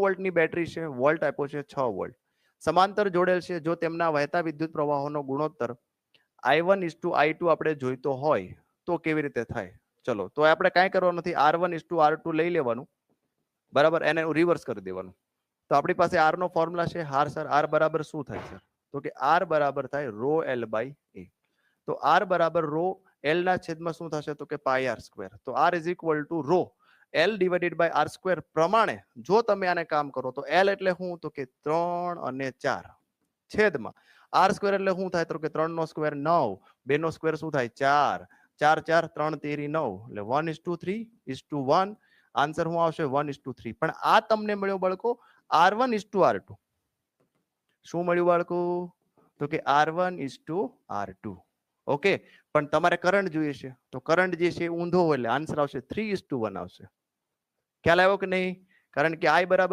વોલ્ટની બેટરી છે, વોલ્ટ આપ્યો છે 6 વોલ્ટ, સમાંતર જોડેલ છે. જો તેમના વહેતા વિદ્યુત પ્રવાહોનો ગુણોત્તર I1:I2 આપણે જોઈતો હોય તો કેવી રીતે થાય? ચલો, તો આપણે કાંઈ કરવાનું નથી, R1:R2 લઈ લેવાનું, બરાબર, એને રિવર્સ કરી દેવાનું. તો આપણી પાસે R નો ફોર્મ્યુલા છે, R બરાબર શું થાય સર? તો કે R બરાબર થાય રો L બાય A. તો R બરાબર રો L ના છેદમાં શું થશે? તો કે પાઈ R સ્ક્વેર. તો R is equal to rho L divided by R square પ્રમાણે જો તમે આને કામ કરો તો L એટલે શું? તો કે 3 અને 4 છેદમાં R સ્ક્વેર એટલે શું થાય? તો કે 3 નો સ્ક્વેર 9, 2 નો સ્ક્વેર શું થાય? 4, 4 4 3 તેરી 9, એટલે 1:3:1. આન્સર શું આવશે? 1:3. પણ આ તમને મળ્યો બાળકો R1:R2. શું મળ્યું બાળકો? તો કે R1:R2. ઓકે, પણ તમારે કરંટ જોઈએ છે, તો કરંટ જે છે ઊંધો એટલે આન્સર આવશે 3:1 આવશે. ખ્યાલ આવ્યો કે નહીં? કારણ કે I બરાબર